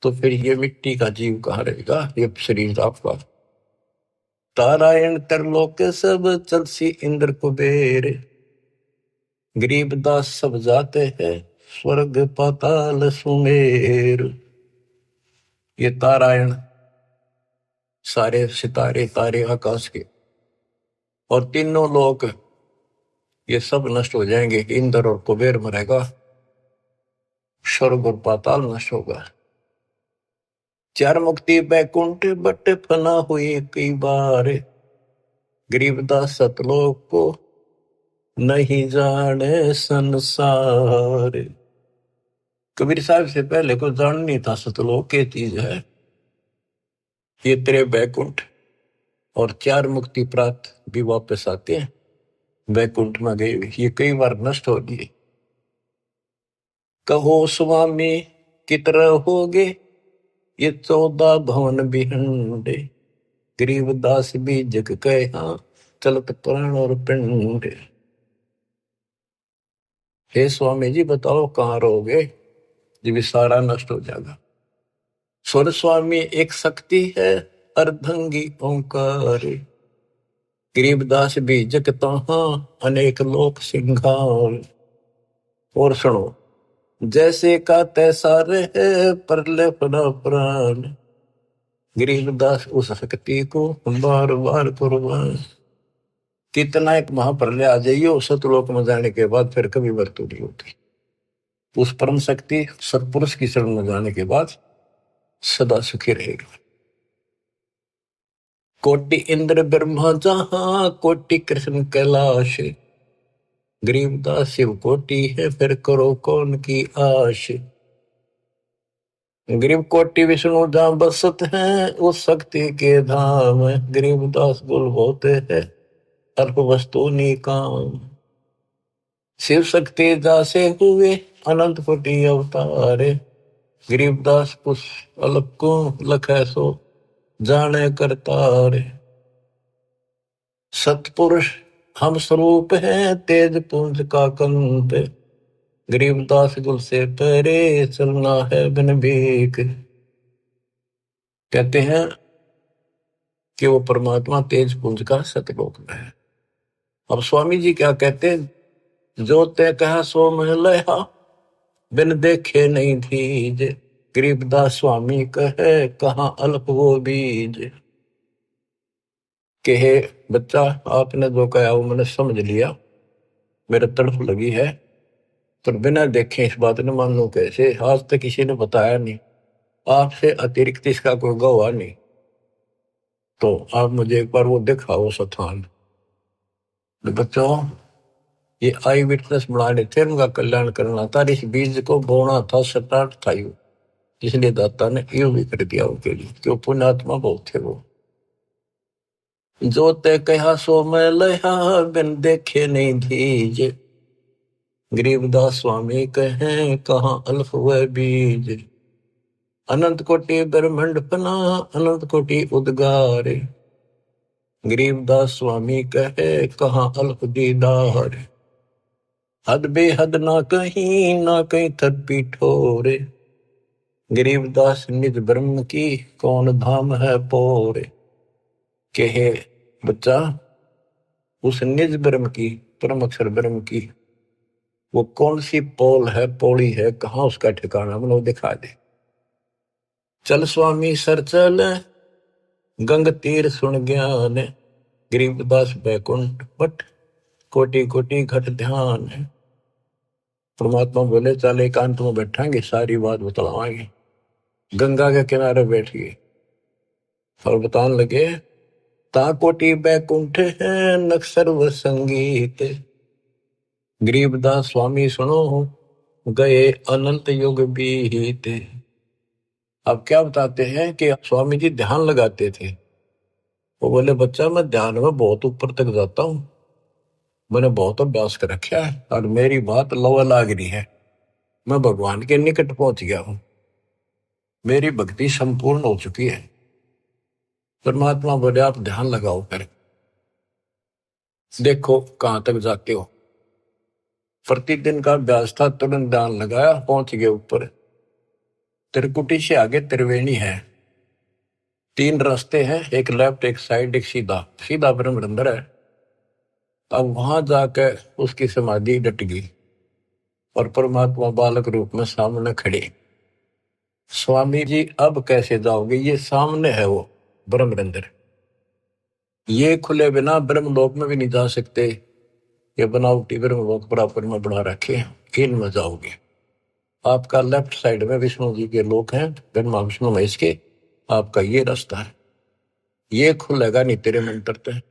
A: तो फिर ये मिट्टी का जीव कहाँ रहेगा, ये शरीर आपका। तारायण तरलोक सब चलसी इंद्र कुबेर, गरीबदास सब जाते हैं स्वर्ग पाताल सुमेर। ये तारायण सारे सितारे तारे आकाश के और तीनों लोक ये सब नष्ट हो जाएंगे। इंद्र और कुबेर मरेगा, स्वर्ग और पाताल नष्ट होगा। चार मुक्ति बैकुंठ बट फना हुई कई बार, गरीबदास सतलोक को नहीं जाने संसार। कबीर साहब से पहले को जान नहीं था सतलोक के चीज है। ये तेरे बैकुंठ और चार मुक्ति प्राप्त भी वापस आते हैं, बैकुंठ में गए ये कई बार नष्ट हो गए। कहो स्वामी कितने होगे ये 14 भवन बिहंडे, गरीबदास भी जग कहा चलत प्राण और पिंड। हे स्वामी जी बताओ कहाँ रहोगे, जब सारा नष्ट हो जाएगा। स्वर स्वामी एक शक्ति है अर्धंगी ओंकार, गरीबदास भी जग तहा अनेक लोक सिंगार। और सुनो, जैसे का तैसा रहे परले पड़ा प्राण, गरीबदास उस शक्ति को बार बार कुर्बान। कितना एक महाप्रलय आ जाइए सतलोक में जाने के बाद फिर कभी मृत्यु नहीं होती। उस परम शक्ति सत्पुरुष की शरण में जाने के बाद सदा सुखी रहेगा। कोटि इंद्र ब्रह्मा जहां कोटि कृष्ण कैलाश, गरीबदास शिव कोटि है फिर करो कौन की आश। गरीब कोटि विष्णु जहां बसत हैं उस शक्ति के धाम, गरीबदास गुल होते हैं अल्प वस्तु नी काम। शिव शक्ति दासे हुए अनंत कोटि अवतार, गरीबदास कुछ अलग को लखै सो जाने करतार। सतपुरुष हम स्वरूप हैं तेज पुंज का कंत, गरीबदास गुल से परे चलना है बिन भीख। कहते हैं कि वो परमात्मा तेज पुंज का सतलोक में है। अब स्वामी जी क्या कहते हैं, जो ते कहा सो महलया बिन देखे नहीं थीज, गरीबदास स्वामी कहे कहाँ अल्प वो बीज। कहे बच्चा आपने जो कहा वो मैंने समझ लिया, मेरे तड़फ लगी है, तो बिना देखे इस बात ने मान लो कैसे, आज तक किसी ने बताया नहीं, आपसे अतिरिक्त इसका कोई गवाह नहीं, तो आप मुझे एक बार वो दिखाओ स्थान। तो बच्चों ये आई विटनेस बनाने थे, उनका कल्याण करना था, इस बीज को बोना था, स्टार्ट था यू। इसलिए दाता ने यूं भी कर दिया उनके लिए, क्यों पुण्यात्मा बहुत थे वो। जो ते कहा सो मैं लहा, बिन देखे नहीं धीज। गरीबदास स्वामी कहें कहाँ अल्फ व बीज। अनंत कोटि ब्रह्मंड फना, अनंत कोटि उद्गार। गरीबदास स्वामी कहे कहाँ अल्प दीदार। हद बेहद ना कहीं थद पीठोरे। गरीबदास निज ब्रह्म की, कौन धाम है पोरे। कहे बच्चा, उस निज ब्रह्म की, परम अक्षर ब्रह्म की वो कौन सी पोल है, पौड़ी है, कहाँ उसका ठिकाना, मतलब दिखा दे। चल स्वामी सर चल, गंग तीर सुन ज्ञान। गरीबदास बैकुंठ बट, कोटि कोटि घट ध्यान। परमात्मा बोले चल एकांत में बैठांगे, सारी बात बतलावांगे। गंगा के किनारे बैठ गए और बताने लगे, ता कोटि बैकुंठ है नक सर्व संगीत। गरीबदास स्वामी सुनो, गए अनंत युग बीत। अब क्या बताते हैं कि स्वामी जी ध्यान लगाते थे। वो बोले बच्चा मैं ध्यान में बहुत ऊपर तक जाता हूँ, मैंने बहुत अभ्यास कर रखा है और मेरी बात लवा लाग रही है, मैं भगवान के निकट पहुंच गया हूं, मेरी भक्ति संपूर्ण हो चुकी है। परमात्मा बोले आप ध्यान लगाओ, कर देखो कहां तक जाते हो। प्रतिदिन का अभ्यास था, तुरंत ध्यान लगाया, पहुंच गए ऊपर। त्रिकुटी से आगे त्रिवेणी है, 3 रास्ते हैं, एक लेफ्ट एक साइड एक सीधा, सीधा ब्रह्मरंध्र है। अब वहां जाकर उसकी समाधि डट गई और परमात्मा बालक रूप में सामने खड़े। स्वामी जी अब कैसे जाओगे, ये सामने है वो ब्रह्मरंध्र, ये खुले बिना ब्रह्मलोक में भी नहीं जा सकते, ये बनावटी ब्रह्मलोक बराबर में बना रखे, इनमें जाओगे। आपका लेफ्ट साइड में विष्णु जी के लोक हैं, ब्रह्मा विष्णु महेश के, आपका ये रास्ता है, ये खुलेगा नहीं तेरे मंत्र से,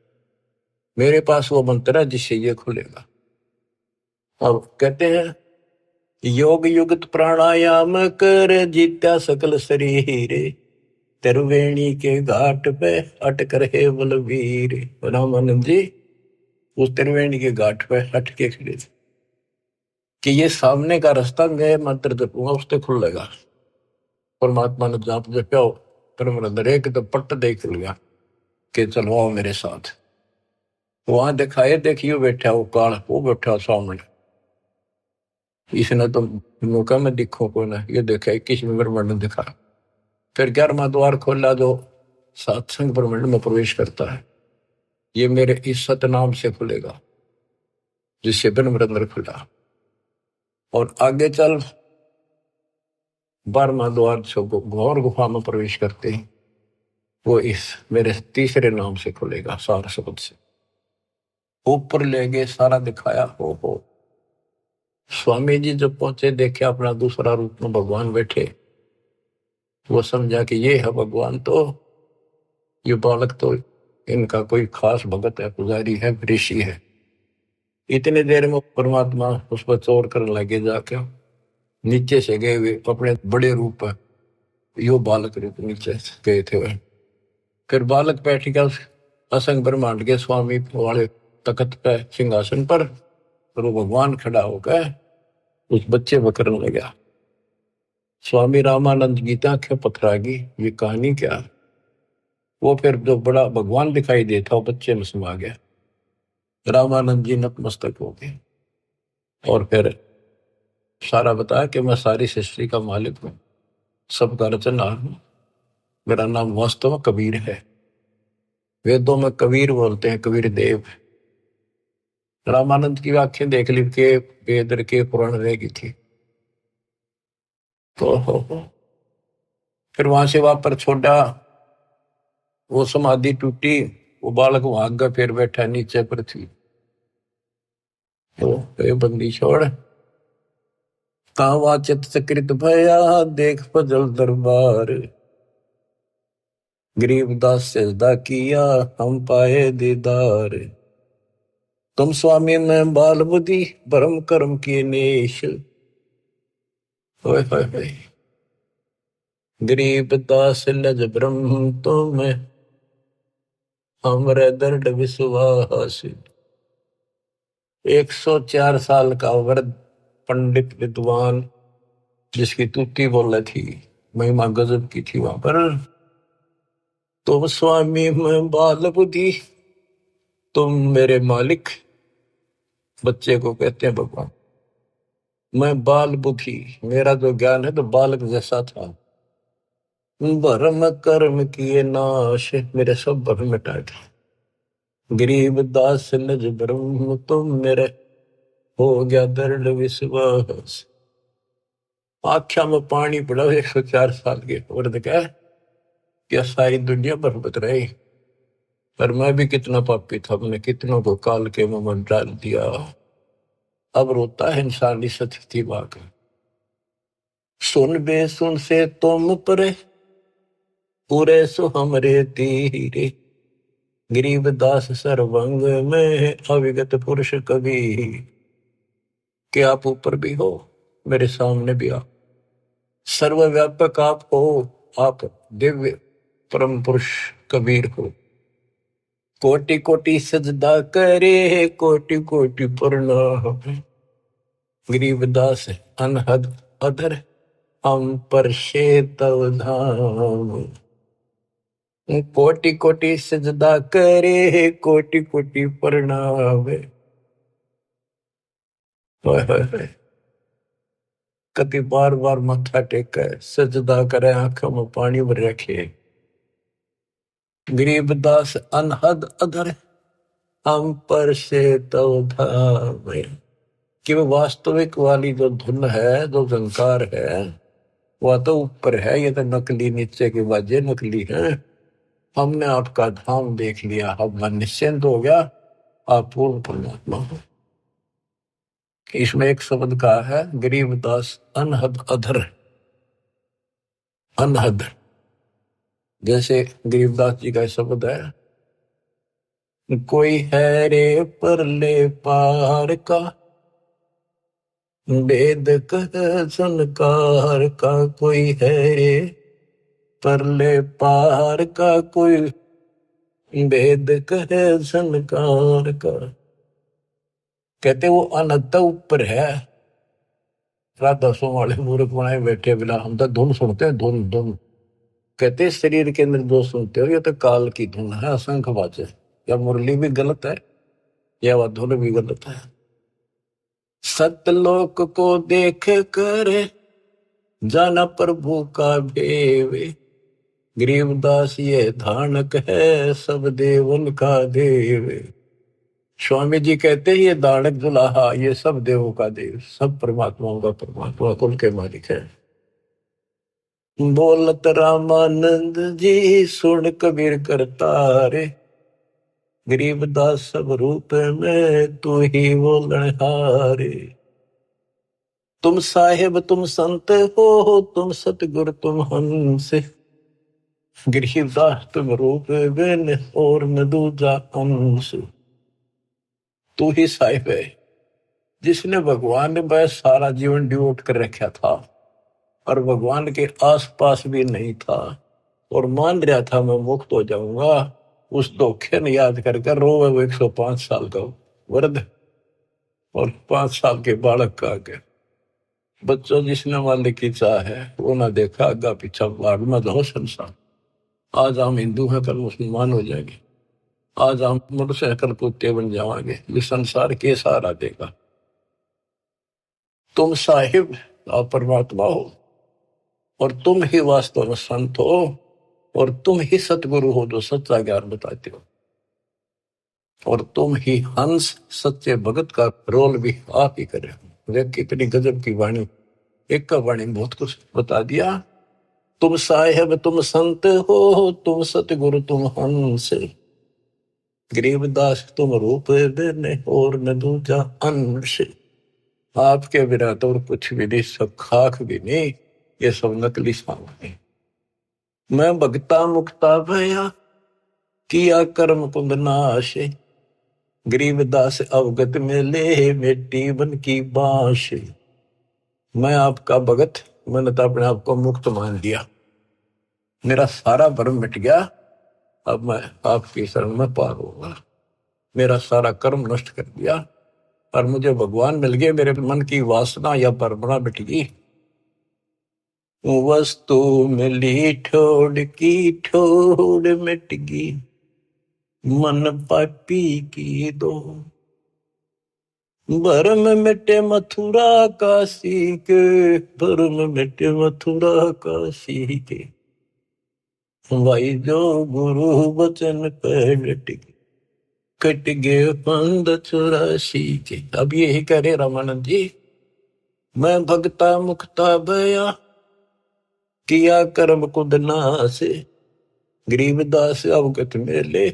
A: मेरे पास वो मंत्र है जिससे ये खुलेगा। अब कहते हैं योग युक्त प्राणायाम कर, जीत्या सकल शरीर। त्रिवेणी के घाट पे अटक रहे बलवीर। रामानंद जी उस त्रिवेणी के घाट पे हट के खड़े थे कि ये सामने का रास्ता मैं मंत्र जपूंगा उससे खुलेगा। परमात्मा ने जाप जप्या, परम एक तो पट्ट देख लिया कि चलो आओ मेरे साथ। वहां दिखाए, देखियो बैठा वो काल, वो बैठा सामने, इसने तो मौका में दिखो को ना, ये देखा 21 ब्रह्मांड ने दिखा। फिर 11वां द्वार खोला जो सत्संग ब्रह्मांड में प्रवेश करता है, ये मेरे इस सतनाम से खुलेगा, जिससे ब्रह्मरंध्र खुला। और आगे चल 12वां द्वार जो घोर गुफा में प्रवेश करते हैं, वो इस मेरे तीसरे नाम से खुलेगा, सार शब्द से। ऊपर ले गए, सारा दिखाया, हो स्वामी जी जब पहुंचे, देखे अपना दूसरा रूप में भगवान बैठे, वो समझा कि ये है भगवान, तो ये बालक तो इनका कोई खास भगत है, पुजारी है, ऋषि है। इतने देर में परमात्मा उस पर चोर करने लगे, जाके नीचे से गए हुए अपने बड़े रूप है, यो बालक रूप नीचे गए थे वह। फिर बालक बैठ गया उस असंग ब्रह्मांड के स्वामी वाले तख्त पे, सिंहासन पर, और वो भगवान खड़ा होकर उस बच्चे को करने लगा। स्वामी रामानंद की आंखें पथरागी, ये कहानी क्या। वो फिर जो बड़ा भगवान दिखाई देता वो बच्चे में समा गया। रामानंद जी नतमस्तक हो गए और फिर सारा बताया कि मैं सारी सृष्टि का मालिक हूँ, सबका रचनहार हूँ, मेरा नाम वास्तव में कबीर है। वेदों में कबीर बोलते हैं, कबीर देव। रामानंद की आंखें देख ली के वेद के पुराण रह गई थी। तो फिर वहां से वापस छोड़ा, वो समाधि टूटी, वो बालक वहां आगे फिर बैठा नीचे पृथ्वी। तो बंदी छोड़, कावा चित सकृत भया, देख फजल दरबार। गरीबदास सजदा किया, हम पाए दीदार। तुम स्वामी में बाल बुद्धि, भरम कर्म की नेश। होए होए होए। गरीब दास लज ब्रह्म तुम हमरे दर्द विश्वास। 104 साल का वृद्ध पंडित विद्वान जिसकी तुति बोले थी, महिमा गजब की थी वहां पर। तुम स्वामी मैं बाल बुद्धि, तुम मेरे मालिक। बच्चे को कहते हैं भगवान। मैं बाल बुद्धि, मेरा जो ज्ञान है तो बालक जैसा था। भरम कर्म किए नाश, मेरे सब भरम मिटाए थे। गरीब दास लज ब्रह्म तुम मेरे, हो गया दृढ़ विश्वास। आख्या में पानी पड़ा 104 साल के वृद्ध का, क्या सारी दुनिया बरबत रही। पर मैं भी कितना पापी था, मैंने कितनों को काल के मुंह में डाल दिया। अब रोता है इंसानी स्थिति वाक। सुन बे सुन से तुम परे, पूरे सो हमरे तीरे। गरीब दास सर्वंग में अविगत पुरुष कवि। कि आप ऊपर भी हो, मेरे सामने भी आप। सर्वव्यापक आप हो, आप दिव्य परम पुरुष कबीर हो। कोटि कोटि सजदा करे, कोटि कोटि प्रणाम। गरीबदास अनहद अधर, हम पर तव धाम। कोटि कोटि सजदा करे, कोटि कोटि प्रणाम। कति बार बार माथा टेके सजदा करे, आंखों में पानी भर रखे। गरीबदास अनहद अधर, हम पर तव धाम। कि वो वास्तविक वाली जो धुन है, जो झंकार है, वह तो ऊपर है, ये तो नकली नीचे के बाजे नकली है। हमने आपका धाम देख लिया, अब मन निश्चिंत हो गया, आप पूर्ण परमात्मा हो। इसमें एक शब्द का है गरीबदास अनहद अधर। अनहद जैसे गरीबदास जी का शब्द है, कोई है रे परले पार का, वेद कह संकार का। कोई है रे परले पार का, कोई वेद कहे संकार का। कहते वो अनंत ऊपर है। राधा सो वाले मूर्ख बनाए बैठे बिना, हम तो धुन सुनते हैं, धुन धुन। कहते शरीर के अंदर जो सुनते हो ये तो काल की धुन है, असंख्य बाजे। या मुरली भी गलत है, या वह धुन भी गलत है। सतलोक को देख कर जाना प्रभु का भेवे। गरीबदास ये धानक है, सब देवन का देव। स्वामी जी कहते हैं ये दानक दुल्हा, ये सब देवों का देव, सब परमात्माओं का परमात्मा, कुल के मालिक है। बोलत रामानंद जी, सुन कबीर करतारे। गरीबदास सब रूप में तू ही बोलन हारे। तुम साहेब तुम संत हो, तुम सतगुरु तुम हंस। गरीबदास तुम रूप बिन और न दूजा अंश। तू ही साहिब है जिसने भगवान ने बस सारा जीवन डिवोट कर रखा था, और भगवान के आसपास भी नहीं था, और मान रहा था मैं मुक्त हो जाऊंगा। उस धोखे ने याद करके रोवे वो 105 साल का वृद्ध और 5 साल के बालक का आगे। बच्चों जिसने मालिक की चाह है वो ना देखा आगा पीछा, बाढ़ में जाओ संसार। आज हम हिंदू हैं, कल मुसलमान हो जाएंगे। आज हम मोटरसाइकिल कुत्ते बन जाएंगे, ये संसार के सहारा देगा। तुम साहिब आप परमात्मा हो, और तुम ही वास्तव में संत हो, और तुम ही सतगुरु हो जो सच्चा ज्ञान बताते हो, और तुम ही हंस सच्चे भगत का रोल भी आप ही करे। देख कितनी गजब की वाणी, एक का वाणी बहुत कुछ बता दिया। तुम साहिब तुम संत हो, तुम सतगुरु तुम हंस। गरीबदास तुम रूप बिन और न दूजा अंश। आपके बिना तो और कुछ भी नहीं, सब खाक भी नहीं, ये सब नकली सामान। मैं भगता मुक्ता भया, किया कर्म कुंद नाश। गरीबदास अवगत में ले, मिट्टी बन की बांश। मैं आपका भगत, मैंने तो अपने आप को मुक्त मान लिया, मेरा सारा भ्रम मिट गया, अब मैं आपकी शरण में पार होगा। मेरा सारा कर्म नष्ट कर दिया और मुझे भगवान मिल गए, मेरे मन की वासना या परमणा मिट गई। वस्तु मिली ठोड़ की ठोड़ मिट गई, मन पापी की दो। भरम मिटे मथुरा काशी के, भरम मिटे मथुरा काशी के, भाई जो गुरु वचन पे डट गए, कट गए पंद 84 के। अब यही करे रामानंद जी, मैं भगता मुक्ता भया, किया कर्म कुद नासे, गरीबदास अवगत मेले,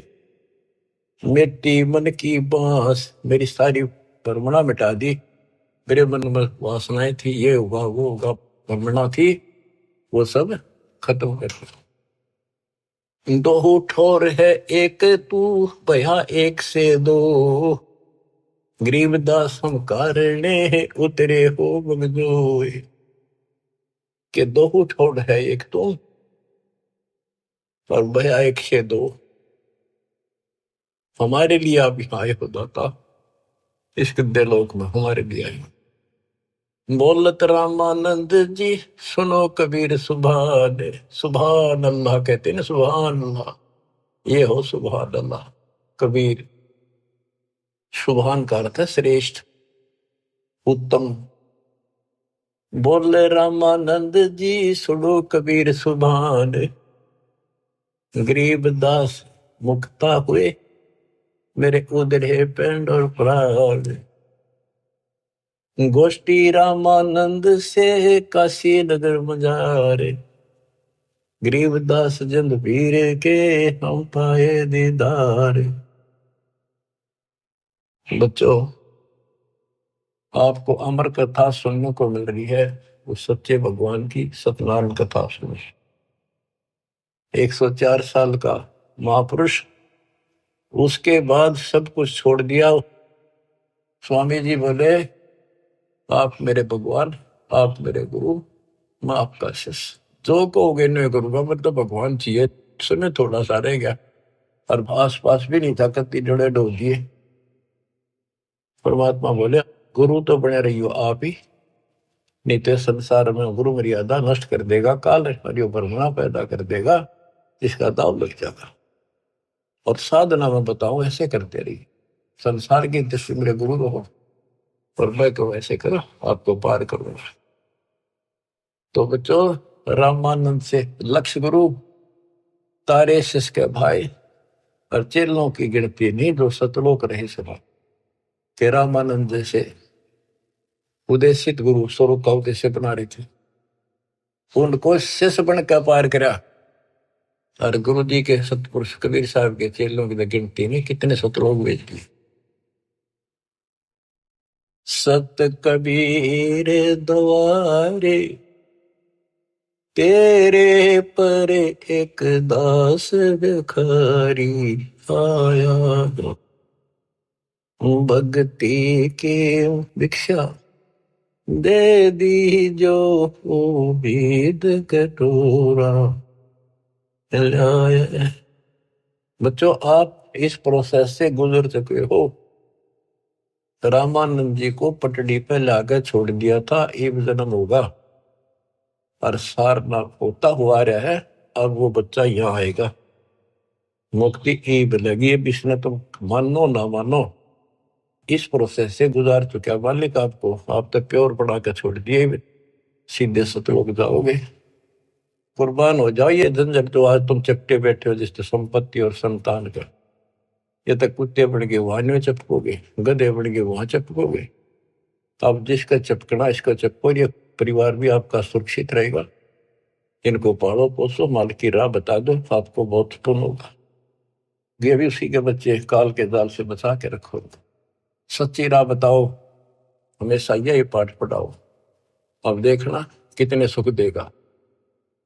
A: मिट्टी मन की बांस। मेरी सारी परमणा मिटा दी, मेरे मन में वासनाएं थी, ये होगा वो होगा, परमणा थी, वो सब खत्म कर दी। दो ठोर है एक तू, भया एक से दो, गरीबदास हम कारणे उतरे हो बगजोए। के दो ठोर है एक तू और भया एक से दो। हमारे लिए आप यहाँ आए हो दाता, इस गद्दे लोक में हमारे लिए आए। बोलत रामानंद जी सुनो कबीर सुभान, सुभान अल्लाह कहते ना, सुभान अल्लाह, ये हो सुभान अल्लाह। कबीर, सुभान का अर्थ है श्रेष्ठ, उत्तम। बोले रामानंद जी सुनो कबीर सुभान, गरीबदास मुक्ता हुए, मेरे उधरे पेंड और प्राण। गोष्ठी रामानंद से काशी नगर मजारे, गरीबदास जंद पीर के हम पाए दीदार। बच्चों, आपको अमर कथा सुनने को मिल रही है, उस सच्चे भगवान की सत्यनारायण कथा सुनो। 104 साल का महापुरुष, उसके बाद सब कुछ छोड़ दिया। स्वामी जी बोले, आप मेरे भगवान, आप मेरे गुरु, मैं आपका शिष्य, जो कहोगे नहीं करूंगा, मतलब भगवान चाहिए। सुने थोड़ा सा रह गया और आस पास भी नहीं था, कत्ती जोड़े डोल दिए। परमात्मा बोले, गुरु तो बने रहियो आप ही, नहीं तो संसार में गुरु मर्यादा नष्ट कर देगा, काल हरियो परमणा पैदा कर देगा, इसका दाव लग जाएगा। और साधना में बताऊं, ऐसे करते रहिए, संसार की दृष्टि मेरे गुरु रहो और मैं को ऐसे करो, आपको पार करूंगा। तो बच्चों, रामानंद से लक्ष्य गुरु, तारे शिष्य के भाई, और चेलों की गिनती नहीं जो सतलोक रहे सभा के। रामानंद जैसे उद्देशित गुरु स्वरूप का उद्देश्य बना रहे थे, उनको शिष्य बनकर पार करा। और गुरु जी के सतपुरुष कबीर साहब के चेलों की गिनती नहीं, कितने सतलोक भेज दिए। सत कबीर द्वारे, तेरे पर एक दास भिखारी आया, भक्ति की भिक्षा दे दी जो उम्मीद कटोरा लाया। बच्चों, आप इस प्रोसेस से गुजर चुके हो। रामानंद जी को पटड़ी पे लाकर छोड़ दिया था, एक जन्म होगा और सारनाथ होता हुआ रहा है, अब वो बच्चा यहाँ आएगा, मुक्ति ईब लगी। अब इसने तुम मानो ना मानो, इस प्रोसेस से गुजार चुका मालिक आपको। आप तो प्योर बना कर छोड़ दिए, सीधे सतलोक जाओगे। कुर्बान हो जाओ ये झंझट जो आज तुम चपटे बैठे हो, जिससे संपत्ति और संतान का। ये तक कुत्ते बन के वहां में चपकोगे, गधे बन के वहां चपकोगे। अब जिसका चपकना इसका चपको, ये परिवार भी आपका सुरक्षित रहेगा। इनको पालो पोसो, माल की राह बता दो, आपको बहुत पुण्य होगा। ये भी उसी के बच्चे, काल के जाल से बचा के रखो। सच्ची राह बताओ, हमेशा यही पाठ पढ़ाओ। अब देखना कितने सुख देगा,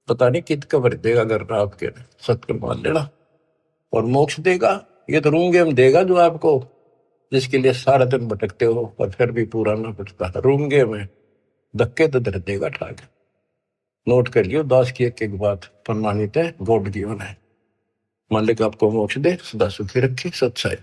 A: पता नहीं कित कबर देगा। अगर आपके सत्य मान लेना, और मोक्ष देगा, ये तो रूंगे में देगा जो आपको, जिसके लिए सारा दिन भटकते हो पर फिर भी पूरा ना भटकता। रूंगे में धक्के तो धर देगा ठाक। नोट कर लियो, दास की एक एक बात प्रमाणित है, गॉड गिवन है। मालिक आपको मोक्ष दे, सदा सुखी रखे, सत्साई।